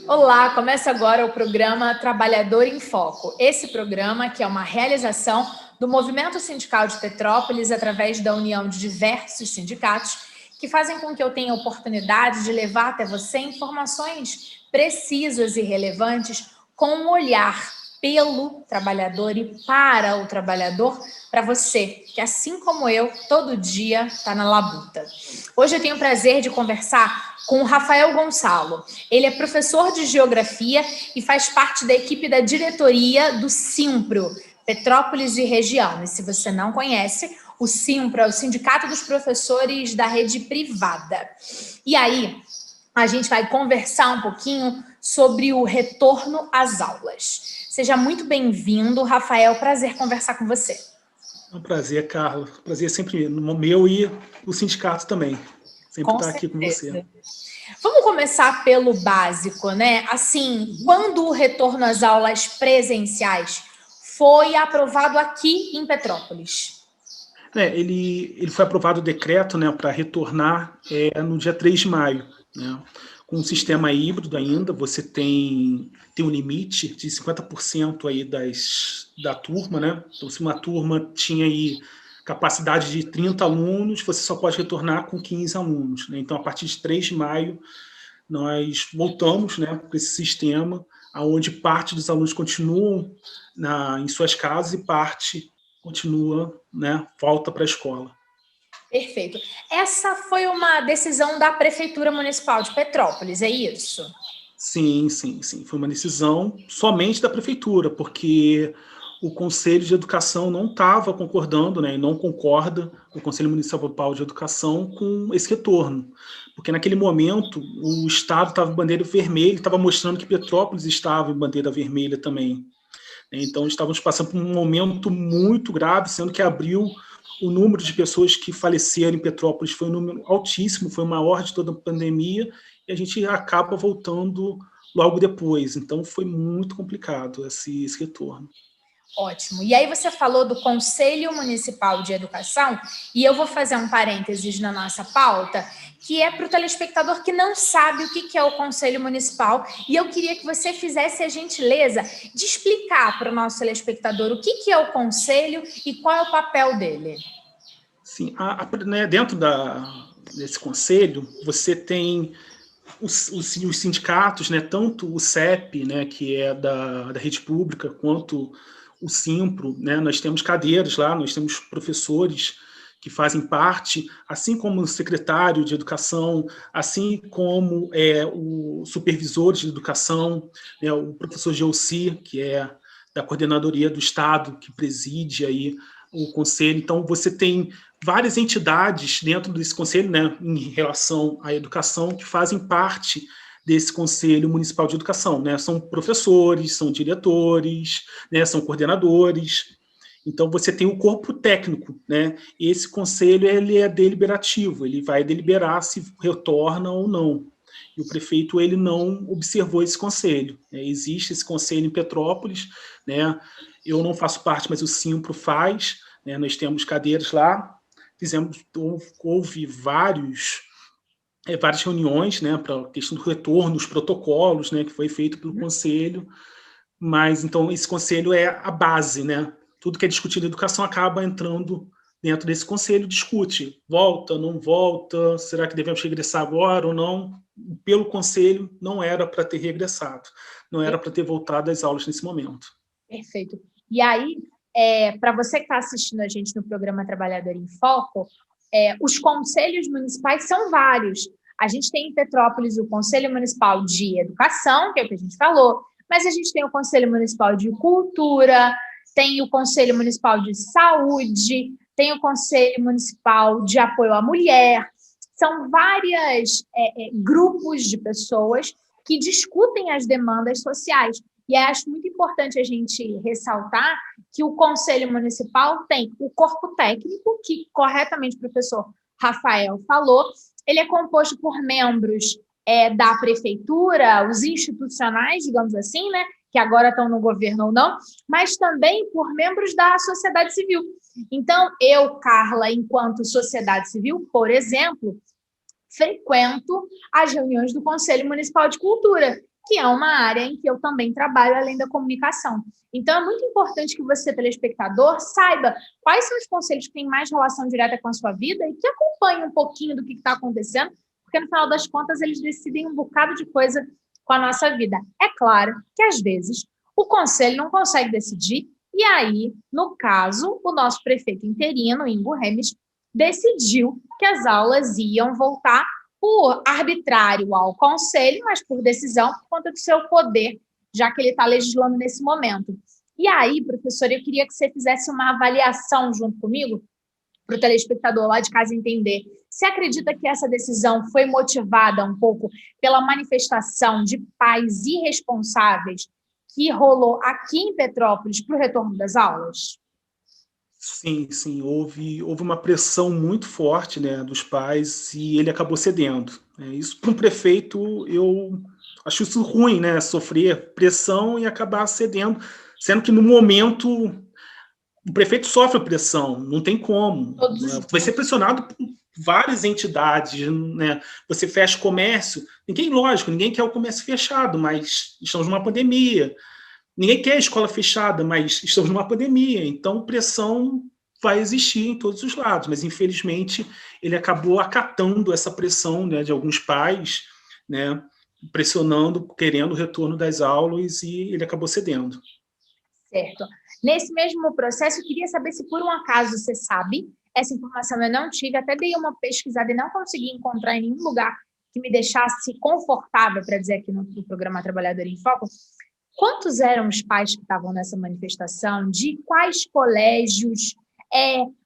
Olá, começa agora o programa Trabalhador em Foco. Esse programa, que é uma realização do Movimento Sindical de Petrópolis através da união de diversos sindicatos, que fazem com que eu tenha a oportunidade de levar até você informações precisas e relevantes com um olhar pelo trabalhador e para o trabalhador, para você, que assim como eu, todo dia está na labuta. Hoje eu tenho o prazer de conversar com o Rafael Gonçalo. Ele é professor de Geografia e faz parte da equipe da diretoria do Simpro, Petrópolis e Região. E se você não conhece, o Simpro é o Sindicato dos Professores da Rede Privada. E aí, a gente vai conversar um pouquinho sobre o retorno às aulas. Seja muito bem-vindo, Rafael. Prazer conversar com você. É um prazer, Carla. Prazer sempre meu e o sindicato também. Sempre estar aqui com você. Vamos começar pelo básico, né? Assim, quando o retorno às aulas presenciais foi aprovado aqui em Petrópolis? Ele foi aprovado o decreto, né, para retornar no dia 3 de maio. Né? Com um sistema híbrido ainda, você tem um limite de 50% aí da turma. Né? Então, se uma turma tinha aí capacidade de 30 alunos, você só pode retornar com 15 alunos. Né? Então, a partir de 3 de maio, nós voltamos, né, para esse sistema, onde parte dos alunos continuam em suas casas e parte continua, né, volta para a escola. Perfeito. Essa foi uma decisão da Prefeitura Municipal de Petrópolis, é isso? Sim. Foi uma decisão somente da Prefeitura, porque o Conselho de Educação não estava concordando, né, e não concorda, o Conselho Municipal de Educação, com esse retorno. Porque naquele momento o Estado estava em bandeira vermelha, estava mostrando que Petrópolis estava em bandeira vermelha também. Então estávamos passando por um momento muito grave, sendo que abril o número de pessoas que faleceram em Petrópolis foi um número altíssimo, foi o maior de toda a pandemia, e a gente acaba voltando logo depois. Então foi muito complicado esse retorno. Ótimo. E aí você falou do Conselho Municipal de Educação, e eu vou fazer um parênteses na nossa pauta, que é para o telespectador que não sabe o que é o Conselho Municipal, e eu queria que você fizesse a gentileza de explicar para o nosso telespectador o que é o Conselho e qual é o papel dele. Sim, né, dentro desse Conselho, você tem os sindicatos, né, tanto o CEP, né, que é da rede pública, quanto o Simpro, né, nós temos cadeiras lá, nós temos professores que fazem parte, assim como o secretário de educação, assim como o supervisor de educação, né, o professor Gelsi, que é da coordenadoria do Estado, que preside aí o conselho. Então, você tem várias entidades dentro desse conselho, né, em relação à educação, que fazem parte desse Conselho Municipal de Educação. Né? São professores, são diretores, né, são coordenadores. Então, você tem o corpo técnico. Né? E esse conselho ele é deliberativo, ele vai deliberar se retorna ou não. E o prefeito ele não observou esse conselho. Né? Existe esse conselho em Petrópolis, né? Eu não faço parte, mas o Simpro faz. Né? Nós temos cadeiras lá, houve várias reuniões, né, para a questão do retorno, os protocolos, né, que foi feito pelo conselho, mas então esse conselho é a base, né? Tudo que é discutido em educação acaba entrando dentro desse conselho, discute, volta, não volta, será que devemos regressar agora ou não? Pelo conselho, não era para ter regressado, não era para ter voltado às aulas nesse momento. Perfeito. E aí, para você que está assistindo a gente no programa Trabalhador em Foco, os conselhos municipais são vários. A gente tem em Petrópolis o Conselho Municipal de Educação, que é o que a gente falou, mas a gente tem o Conselho Municipal de Cultura, tem o Conselho Municipal de Saúde, tem o Conselho Municipal de Apoio à Mulher. São vários grupos de pessoas que discutem as demandas sociais. E acho muito importante a gente ressaltar que o Conselho Municipal tem o corpo técnico, que corretamente o professor Rafael falou, ele é composto por membros da prefeitura, os institucionais, digamos assim, né, que agora estão no governo ou não, mas também por membros da sociedade civil. Então, eu, Carla, enquanto sociedade civil, por exemplo, frequento as reuniões do Conselho Municipal de Cultura. que é uma área em que eu também trabalho, além da comunicação. Então, é muito importante que você, telespectador, saiba quais são os conselhos que têm mais relação direta com a sua vida e que acompanhe um pouquinho do que está acontecendo, porque, no final das contas, eles decidem um bocado de coisa com a nossa vida. É claro que, às vezes, o conselho não consegue decidir, e aí, no caso, o nosso prefeito interino, Ingo Remes, decidiu que as aulas iam voltar por arbitrário ao conselho, mas por decisão, por conta do seu poder, já que ele está legislando nesse momento. E aí, professor, eu queria que você fizesse uma avaliação junto comigo, para o telespectador lá de casa entender. Você acredita que essa decisão foi motivada um pouco pela manifestação de pais irresponsáveis que rolou aqui em Petrópolis para o retorno das aulas? Sim, sim, houve uma pressão muito forte, né, dos pais e ele acabou cedendo. Isso para um prefeito, eu acho isso ruim, né, sofrer pressão e acabar cedendo, sendo que no momento o prefeito sofre pressão, não tem como. Né, vai ser pressionado por várias entidades, né, você fecha o comércio, ninguém quer o comércio fechado, mas estamos numa pandemia. Ninguém quer a escola fechada, mas estamos numa pandemia, então pressão vai existir em todos os lados, mas infelizmente ele acabou acatando essa pressão, né, de alguns pais, né, pressionando, querendo o retorno das aulas e ele acabou cedendo. Certo. Nesse mesmo processo, eu queria saber se por um acaso você sabe, essa informação eu não tive, até dei uma pesquisada e não consegui encontrar em nenhum lugar que me deixasse confortável, para dizer aqui no programa Trabalhador em Foco. Quantos eram os pais que estavam nessa manifestação? De quais colégios?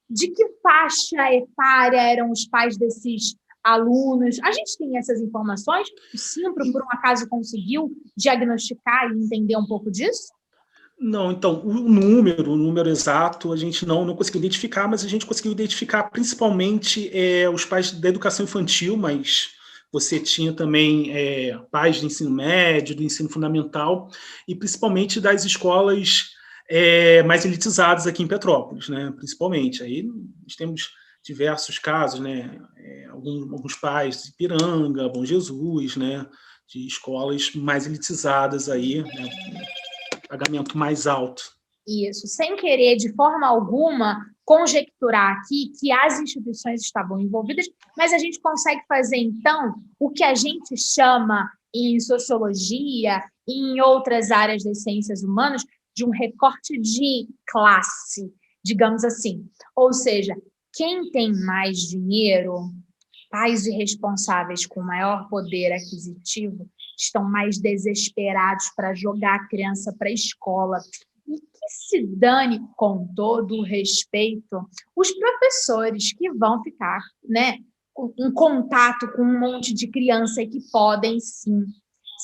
De que faixa etária eram os pais desses alunos? A gente tem essas informações? O Simpro, por um acaso, conseguiu diagnosticar e entender um pouco disso? Não, então, o número exato a gente não conseguiu identificar, mas a gente conseguiu identificar principalmente os pais da educação infantil, mas você tinha também pais do ensino médio, do ensino fundamental, e principalmente das escolas mais elitizadas aqui em Petrópolis, né? Principalmente. Aí nós temos diversos casos, né? Alguns pais de Ipiranga, Bom Jesus, né? De escolas mais elitizadas aí, né? Pagamento mais alto. Isso, sem querer, de forma alguma, conjecturar aqui que as instituições estavam envolvidas, mas a gente consegue fazer, então, o que a gente chama em sociologia e em outras áreas das ciências humanas de um recorte de classe, digamos assim. Ou seja, quem tem mais dinheiro, pais irresponsáveis com maior poder aquisitivo, estão mais desesperados para jogar a criança para a escola. E que se dane, com todo o respeito, os professores que vão ficar, né, em contato com um monte de criança e que podem, sim,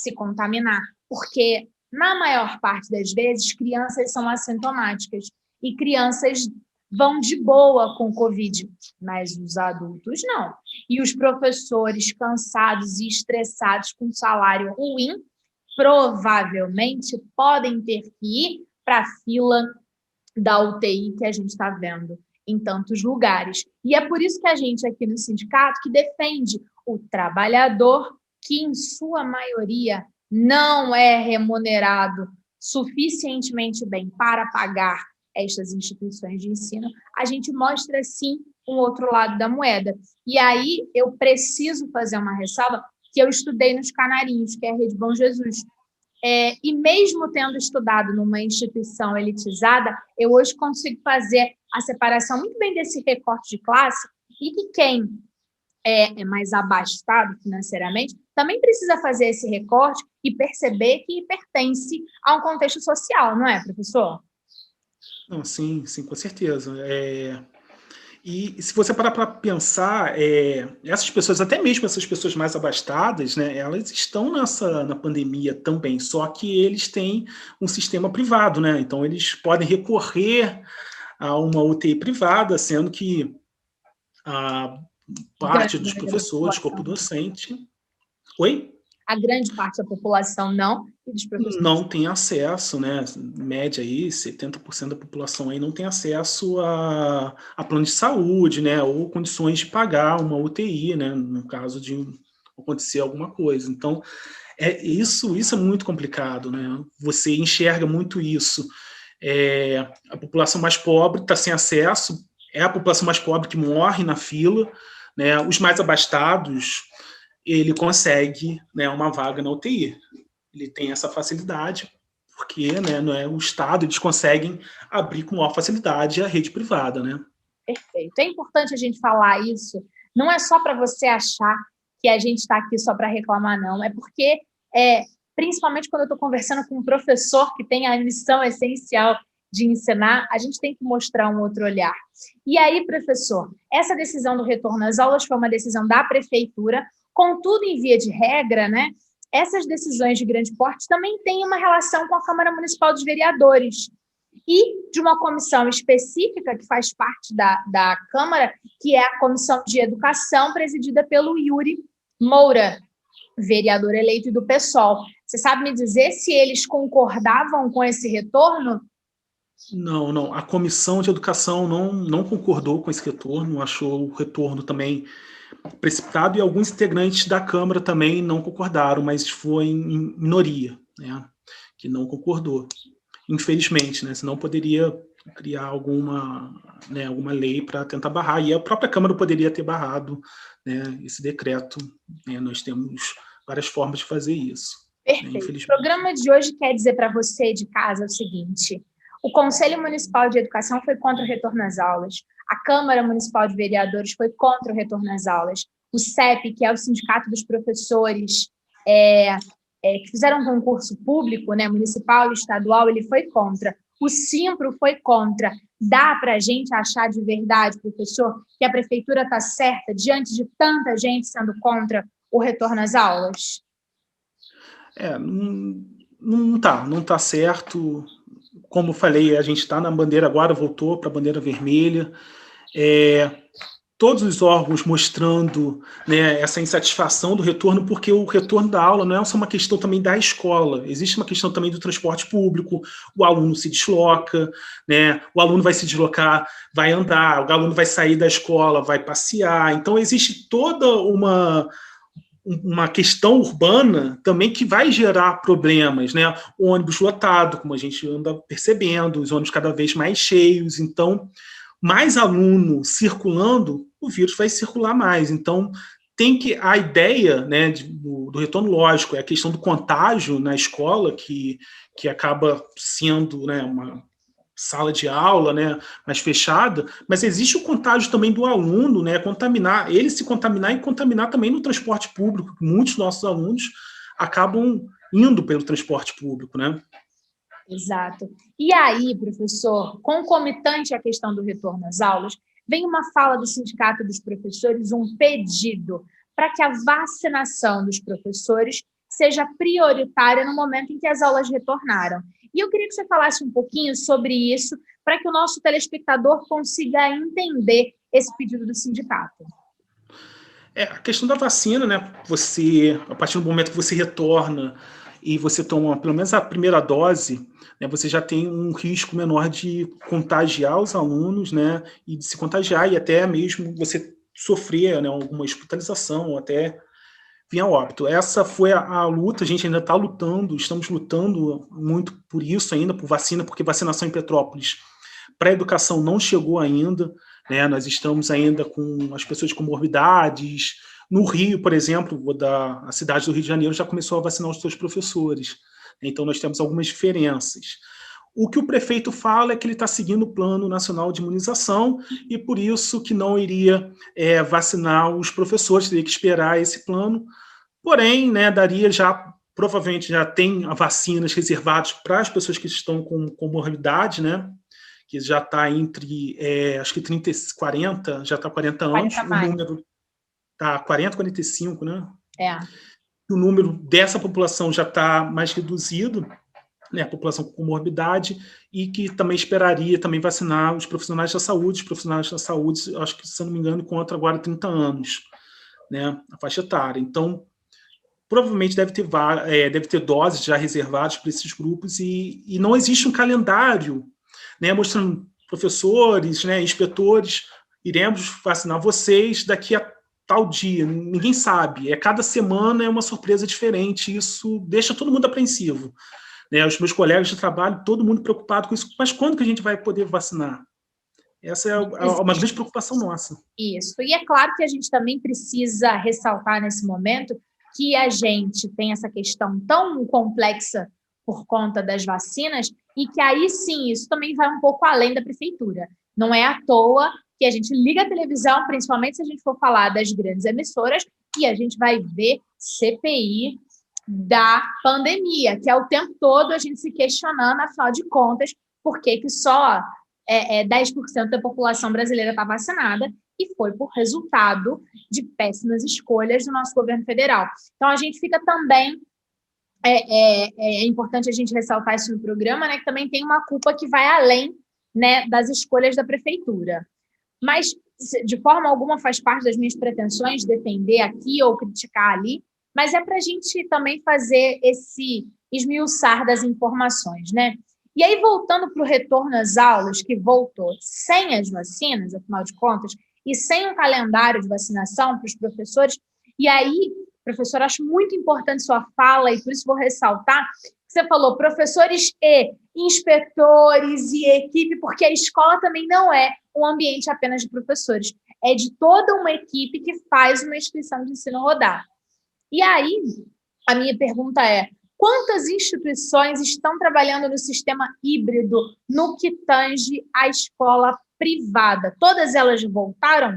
se contaminar. Porque, na maior parte das vezes, crianças são assintomáticas e crianças vão de boa com o Covid, mas os adultos não. E os professores cansados e estressados com salário ruim, provavelmente podem ter que ir para a fila da UTI que a gente está vendo em tantos lugares. E é por isso que a gente aqui no sindicato que defende o trabalhador que, em sua maioria, não é remunerado suficientemente bem para pagar estas instituições de ensino, a gente mostra, sim, um outro lado da moeda. E aí eu preciso fazer uma ressalva que eu estudei nos Canarinhos, que é a Rede Bom Jesus. E mesmo tendo estudado numa instituição elitizada, eu hoje consigo fazer a separação muito bem desse recorte de classe e que quem é mais abastado financeiramente também precisa fazer esse recorte e perceber que pertence a um contexto social, não é, professor? Não, sim, sim, com certeza. E se você parar para pensar, essas pessoas, até mesmo essas pessoas mais abastadas, né, elas estão na pandemia também, só que eles têm um sistema privado, né? Então eles podem recorrer a uma UTI privada, sendo que a parte dos professores, corpo docente. Oi? A grande parte da população não, e dos professores Não tem acesso, né? Em média aí, 70% da população aí não tem acesso a plano de saúde, né? Ou condições de pagar uma UTI, né? No caso de acontecer alguma coisa. Então, Isso é muito complicado, né? Você enxerga muito isso. A população mais pobre está sem acesso, é a população mais pobre que morre na fila, né? Os mais abastados, ele consegue, né, uma vaga na UTI. Ele tem essa facilidade, porque, né, não é o Estado, eles conseguem abrir com maior facilidade a rede privada, né? Perfeito. É importante a gente falar isso. Não é só para você achar que a gente está aqui só para reclamar, não. É porque, principalmente quando eu estou conversando com um professor que tem a missão essencial de ensinar, a gente tem que mostrar um outro olhar. E aí, professor, essa decisão do retorno às aulas foi uma decisão da prefeitura, contudo, em via de regra, né, essas decisões de grande porte também têm uma relação com a Câmara Municipal dos Vereadores e de uma comissão específica que faz parte da Câmara, que é a Comissão de Educação, presidida pelo Yuri Moura, vereador eleito do PSOL. Você sabe me dizer se eles concordavam com esse retorno? Não. A Comissão de Educação não concordou com esse retorno, achou o retorno também precipitado, e alguns integrantes da Câmara também não concordaram, mas foi em minoria, né, que não concordou. Infelizmente, né, senão poderia criar alguma lei para tentar barrar, e a própria Câmara poderia ter barrado, né, esse decreto. Né, nós temos várias formas de fazer isso. Perfeito. Né, infelizmente. O programa de hoje quer dizer para você de casa o seguinte: o Conselho Municipal de Educação foi contra o retorno às aulas, a Câmara Municipal de Vereadores foi contra o retorno às aulas, o CEP, que é o Sindicato dos Professores, que fizeram um concurso público, né, municipal e estadual, ele foi contra. O Simpro foi contra. Dá para a gente achar de verdade, professor, que a prefeitura está certa diante de tanta gente sendo contra o retorno às aulas? Não tá certo. Como eu falei, a gente está na bandeira agora, voltou para a bandeira vermelha. Todos os órgãos mostrando, né, essa insatisfação do retorno, porque o retorno da aula não é só uma questão também da escola, existe uma questão também do transporte público, o aluno se desloca, né, o aluno vai se deslocar, vai andar, o aluno vai sair da escola, vai passear, então existe toda uma questão urbana também que vai gerar problemas, né? O ônibus lotado, como a gente anda percebendo, os ônibus cada vez mais cheios, então mais aluno circulando, o vírus vai circular mais. Então, a ideia, né, do retorno, lógico, é a questão do contágio na escola, que acaba sendo, né, uma sala de aula, né, mais fechada, mas existe o contágio também do aluno, né, ele se contaminar e contaminar também no transporte público. Muitos nossos alunos acabam indo pelo transporte público, né? Exato. E aí, professor, concomitante à questão do retorno às aulas, vem uma fala do Sindicato dos Professores, um pedido para que a vacinação dos professores seja prioritária no momento em que as aulas retornaram. E eu queria que você falasse um pouquinho sobre isso, para que o nosso telespectador consiga entender esse pedido do sindicato. A questão da vacina, né? A partir do momento que você retorna e você toma pelo menos a primeira dose, né, você já tem um risco menor de contagiar os alunos, né, e de se contagiar, e até mesmo você sofrer, né, alguma hospitalização, ou até vir a óbito. Essa foi a luta, a gente ainda está lutando, estamos lutando muito por isso ainda, por vacina, porque vacinação em Petrópolis para a educação não chegou ainda, né, nós estamos ainda com as pessoas com comorbidades. No Rio, por exemplo, a cidade do Rio de Janeiro já começou a vacinar os seus professores. Então, nós temos algumas diferenças. O que o prefeito fala é que ele está seguindo o Plano Nacional de Imunização e por isso que não iria vacinar os professores, teria que esperar esse plano. Porém, né, provavelmente já tem vacinas reservadas para as pessoas que estão com comorbidade, né, que já está entre, acho que 30 e 40, já está 40 anos, o número está 40, 45, né? O número dessa população já está mais reduzido, né, a população com comorbidade, e que também esperaria também vacinar os profissionais da saúde. Os profissionais da saúde, acho que, se eu não me engano, contra agora 30 anos, né, a faixa etária. Então, provavelmente deve ter doses já reservadas para esses grupos, e não existe um calendário, né, mostrando professores, né, inspetores, iremos vacinar vocês daqui a tal dia, ninguém sabe. Cada semana é uma surpresa diferente, isso deixa todo mundo apreensivo. Né? Os meus colegas de trabalho, todo mundo preocupado com isso. Mas quando que a gente vai poder vacinar? Essa é uma grande preocupação nossa. Isso. E é claro que a gente também precisa ressaltar nesse momento que a gente tem essa questão tão complexa por conta das vacinas e que aí sim, isso também vai um pouco além da prefeitura. Não é à toa que a gente liga a televisão, principalmente se a gente for falar das grandes emissoras, e a gente vai ver CPI da pandemia, que é o tempo todo a gente se questionando, afinal de contas, por que só 10% da população brasileira está vacinada, e foi por resultado de péssimas escolhas do nosso governo federal. Então, a gente fica também... É importante a gente ressaltar isso no programa, né, que também tem uma culpa que vai além, né, das escolhas da prefeitura. Mas, de forma alguma, faz parte das minhas pretensões defender aqui ou criticar ali, mas é para a gente também fazer esse esmiuçar das informações, né? E aí, voltando para o retorno às aulas, que voltou sem as vacinas, afinal de contas, e sem um calendário de vacinação para os professores, e aí, professor, acho muito importante sua fala, e por isso vou ressaltar, você falou professores e inspetores e equipe, porque a escola também não é um ambiente apenas de professores, é de toda uma equipe que faz uma instituição de ensino rodar. E aí, a minha pergunta é, quantas instituições estão trabalhando no sistema híbrido no que tange à escola privada? Todas elas voltaram?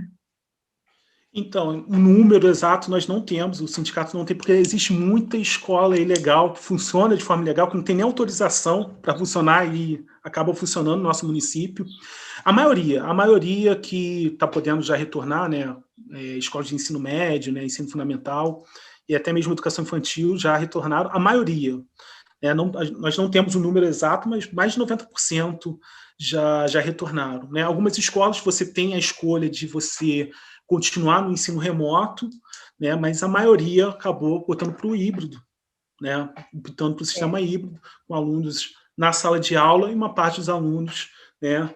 Então, o número exato nós não temos, o sindicato não tem, porque existe muita escola ilegal que funciona de forma ilegal, que não tem nem autorização para funcionar e acaba funcionando no nosso município. A maioria que está podendo já retornar, né, escolas de ensino médio, né, ensino fundamental e até mesmo educação infantil já retornaram, a maioria. Nós não temos o número exato, mas mais de 90% já retornaram. Né? Algumas escolas você tem a escolha de você continuar no ensino remoto, né? Mas a maioria acabou botando para o híbrido, né? Optando para o sistema híbrido, com alunos na sala de aula e uma parte dos alunos, né,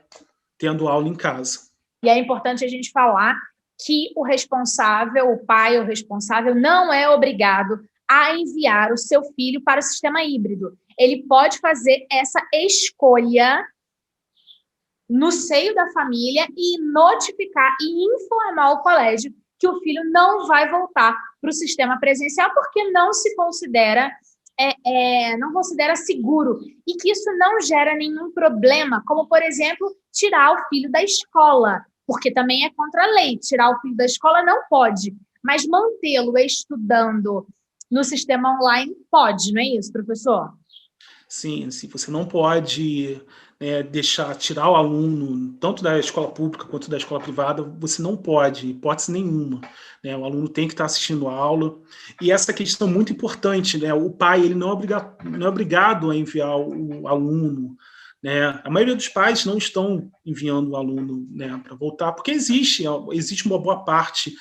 tendo aula em casa. E é importante a gente falar que o responsável, o pai ou responsável, não é obrigado a enviar o seu filho para o sistema híbrido. Ele pode fazer essa escolha no seio da família e notificar e informar o colégio que o filho não vai voltar para o sistema presencial porque não se considera, não considera seguro e que isso não gera nenhum problema, como, por exemplo, tirar o filho da escola, porque também é contra a lei. Tirar o filho da escola não pode, mas mantê-lo estudando no sistema online pode, não é isso, professor? Sim, você não pode tirar o aluno, tanto da escola pública quanto da escola privada, você não pode, hipótese nenhuma. Né? O aluno tem que estar assistindo a aula. E essa questão é muito importante, né? O pai ele não é obrigado a enviar o aluno. Né? A maioria dos pais não estão enviando o aluno, né, para voltar, porque existe uma boa parte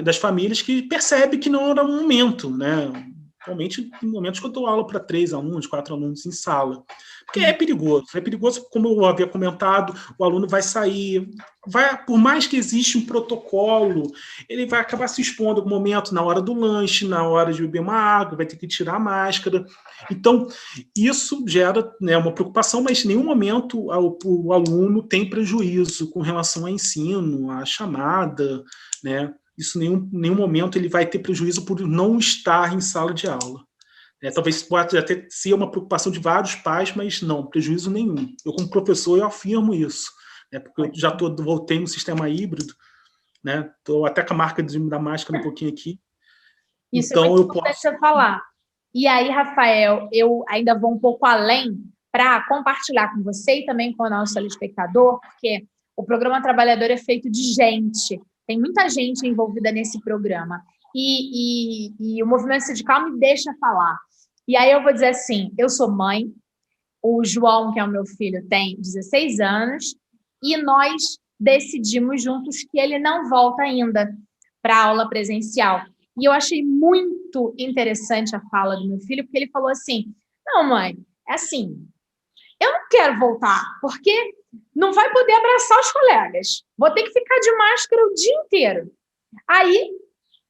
das famílias que percebe que não era o momento, né? Principalmente em momentos que eu dou aula para 3 alunos, 4 alunos em sala. Porque é perigoso, como eu havia comentado, o aluno vai sair, por mais que exista um protocolo, ele vai acabar se expondo em algum momento, na hora do lanche, na hora de beber uma água, vai ter que tirar a máscara. Então, isso gera, né, uma preocupação, mas em nenhum momento o aluno tem prejuízo com relação ao ensino, à chamada, né? Isso em nenhum momento ele vai ter prejuízo por não estar em sala de aula. Talvez pode até ser uma preocupação de vários pais, mas não, prejuízo nenhum. Eu, como professor, eu afirmo isso, porque eu já voltei no sistema híbrido, estou até com a marca da máscara um pouquinho aqui. Isso então, é muito importante você falar. E aí, Rafael, eu ainda vou um pouco além para compartilhar com você e também com o nosso telespectador, porque o programa Trabalhador é feito de gente, tem muita gente envolvida nesse programa. E o movimento sindical me deixa falar. E aí eu vou dizer assim, eu sou mãe, o João, que é o meu filho, tem 16 anos, e nós decidimos juntos que ele não volta ainda para a aula presencial. E eu achei muito interessante a fala do meu filho, porque ele falou assim, não, mãe, é assim, eu não quero voltar, porque não vai poder abraçar os colegas. Vou ter que ficar de máscara o dia inteiro. Aí,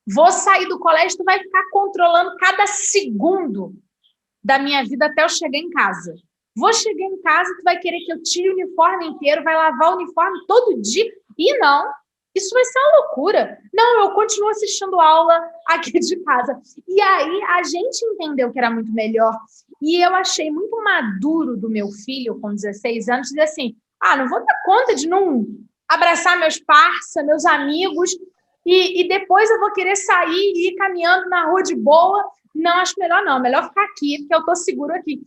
vou sair do colégio, tu vai ficar controlando cada segundo da minha vida até eu chegar em casa. Vou chegar em casa, tu vai querer que eu tire o uniforme inteiro, vai lavar o uniforme todo dia. E não, isso vai ser uma loucura. Não, eu continuo assistindo aula aqui de casa. E aí a gente entendeu que era muito melhor. E eu achei muito maduro do meu filho, com 16 anos, dizer assim, não vou dar conta de não abraçar meus parça, meus amigos, e depois eu vou querer sair e ir caminhando na rua de boa. Não, acho melhor não. Melhor ficar aqui, porque eu estou seguro aqui.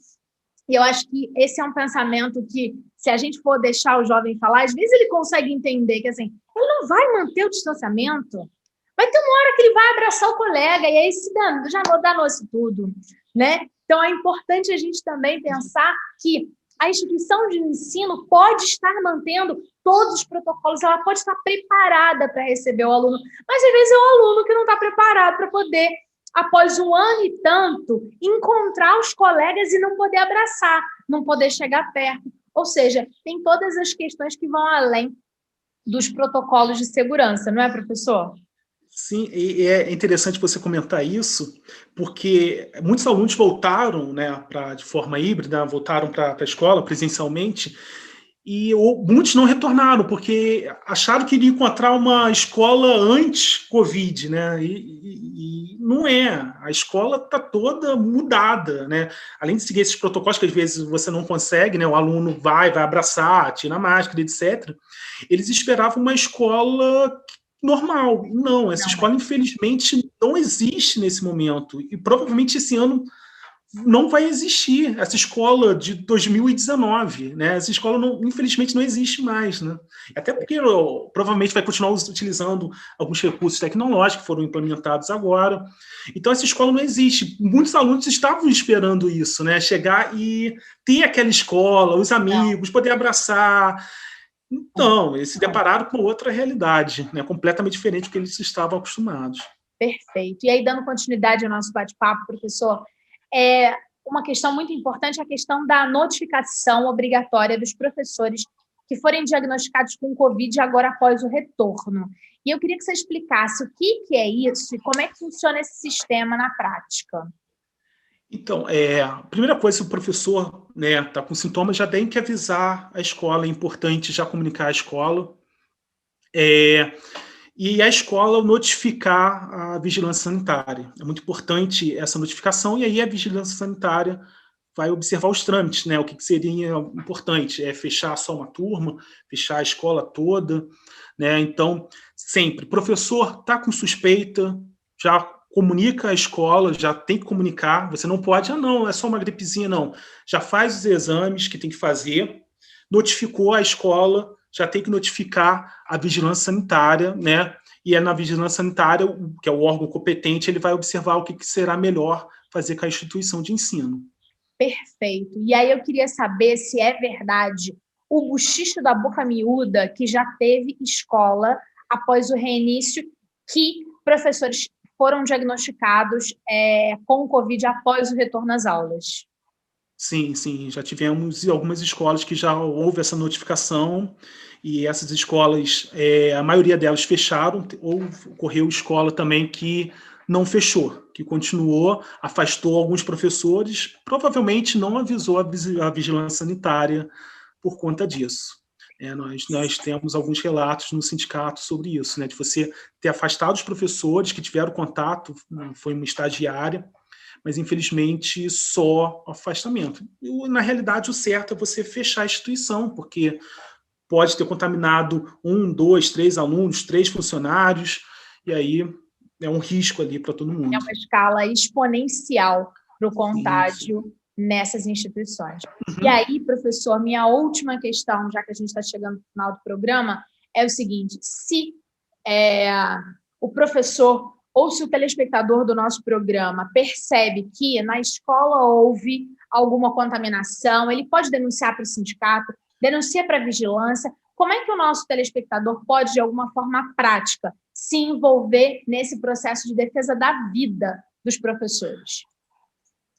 E eu acho que esse é um pensamento que, se a gente for deixar o jovem falar, às vezes ele consegue entender que, assim, ele não vai manter o distanciamento. Vai ter uma hora que ele vai abraçar o colega e aí já danou-se tudo, né? Então, é importante a gente também pensar que a instituição de ensino pode estar mantendo todos os protocolos, ela pode estar preparada para receber o aluno, mas, às vezes, é o aluno que não está preparado para poder, após um ano e tanto, encontrar os colegas e não poder abraçar, não poder chegar perto. Ou seja, tem todas as questões que vão além dos protocolos de segurança, não é, professor? Sim, e é interessante você comentar isso, porque muitos alunos voltaram, né, de forma híbrida, voltaram para a escola presencialmente, e muitos não retornaram, porque acharam que iriam encontrar uma escola anti-Covid, né? E não é. A escola está toda mudada, né? Além de seguir esses protocolos que às vezes você não consegue, né? O aluno vai abraçar, tira a máscara, etc. Eles esperavam uma escola normal. Não, essa escola, infelizmente, não existe nesse momento. E provavelmente esse ano não vai existir essa escola de 2019, né? Essa escola, infelizmente, não existe mais, né? Até porque provavelmente vai continuar utilizando alguns recursos tecnológicos que foram implementados agora. Então, essa escola não existe. Muitos alunos estavam esperando isso, né? Chegar e ter aquela escola, os amigos, poder abraçar. Então, eles se depararam com outra realidade, né? Completamente diferente do que eles estavam acostumados. Perfeito. E aí, dando continuidade ao nosso bate-papo, professor, uma questão muito importante é a questão da notificação obrigatória dos professores que forem diagnosticados com Covid agora após o retorno. E eu queria que você explicasse o que é isso e como é que funciona esse sistema na prática. Então, a primeira coisa, se o professor está com sintomas, já tem que avisar a escola, é importante já comunicar à escola. E a escola notificar a vigilância sanitária. É muito importante essa notificação, e aí a vigilância sanitária vai observar os trâmites, né? O que seria importante é fechar só uma turma, fechar a escola toda, né? Então, sempre, professor está com suspeita, já comunica a escola, já tem que comunicar, você não pode, não, é só uma gripezinha, não. Já faz os exames que tem que fazer, notificou a escola, já tem que notificar a vigilância sanitária, né? E é na vigilância sanitária, que é o órgão competente, ele vai observar o que será melhor fazer com a instituição de ensino. Perfeito. E aí eu queria saber se é verdade o bochicho da boca miúda, que já teve escola após o reinício, que professores foram diagnosticados com Covid após o retorno às aulas. Sim, já tivemos algumas escolas que já houve essa notificação, e essas escolas, a maioria delas fecharam, ou ocorreu escola também que não fechou, que continuou, afastou alguns professores, provavelmente não avisou a vigilância sanitária por conta disso. Nós temos alguns relatos no sindicato sobre isso, né, de você ter afastado os professores que tiveram contato, foi uma estagiária, mas infelizmente só afastamento. E, na realidade, o certo é você fechar a instituição, porque pode ter contaminado 1, 2, 3 alunos, 3 funcionários, e aí é um risco ali para todo mundo. É uma escala exponencial para o contágio nessas instituições. Uhum. E aí, professor, minha última questão, já que a gente está chegando no final do programa, é o seguinte: se o professor ou se o telespectador do nosso programa percebe que na escola houve alguma contaminação, ele pode denunciar para o sindicato, denuncia para a vigilância. Como é que o nosso telespectador pode, de alguma forma prática, se envolver nesse processo de defesa da vida dos professores?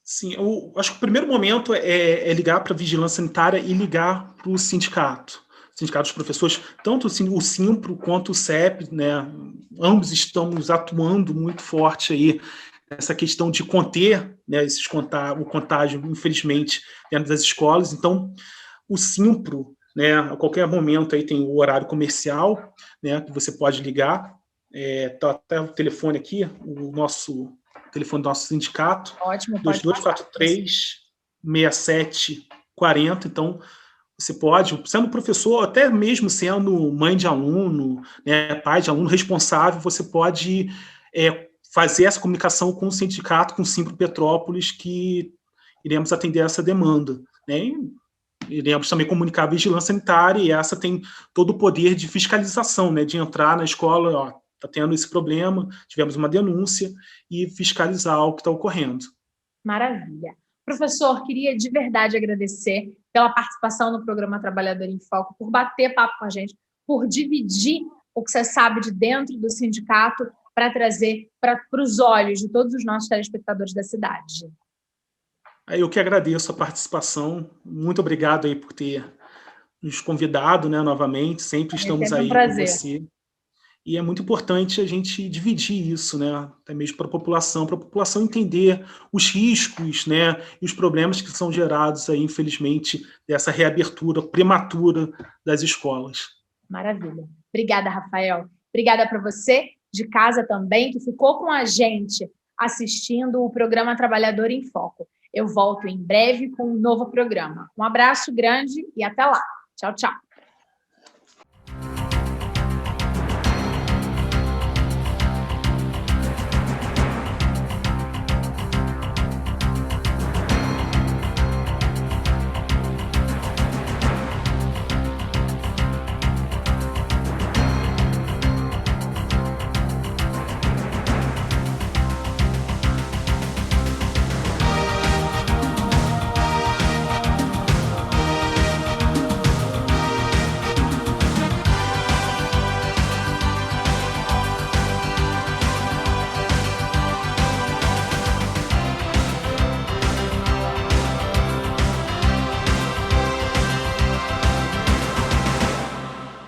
Sim, eu acho que o primeiro momento é ligar para a vigilância sanitária e ligar para o sindicato. Sindicato dos Professores, tanto o Simpro quanto o CEP, né, ambos estamos atuando muito forte aí nessa questão de conter, né, o contágio, infelizmente, dentro das escolas. Então, o Simpro, né, a qualquer momento aí tem o horário comercial, né, que você pode ligar, tá até o telefone aqui, o telefone do nosso sindicato, Ótimo, pode passar. 2243-6740. Então, você pode, sendo professor, até mesmo sendo mãe de aluno, né, pai de aluno responsável, você pode fazer essa comunicação com o sindicato, com o Simpro Petrópolis, que iremos atender essa demanda, né? Iremos também comunicar a vigilância sanitária, e essa tem todo o poder de fiscalização, né, de entrar na escola, ó, está tendo esse problema, tivemos uma denúncia, e fiscalizar o que está ocorrendo. Maravilha. Professor, queria de verdade agradecer pela participação no programa Trabalhador em Foco, por bater papo com a gente, por dividir o que você sabe de dentro do sindicato para trazer para os olhos de todos os nossos telespectadores da cidade. Eu que agradeço a participação, muito obrigado aí por ter nos convidado, né, novamente, sempre estamos sempre um aí com prazer. você. E é muito importante a gente dividir isso, né, até mesmo para a população entender os riscos, né, e os problemas que são gerados aí, infelizmente, dessa reabertura prematura das escolas. Maravilha. Obrigada, Rafael. Obrigada para você de casa também, que ficou com a gente assistindo o programa Trabalhador em Foco. Eu volto em breve com um novo programa. Um abraço grande e até lá. Tchau, tchau.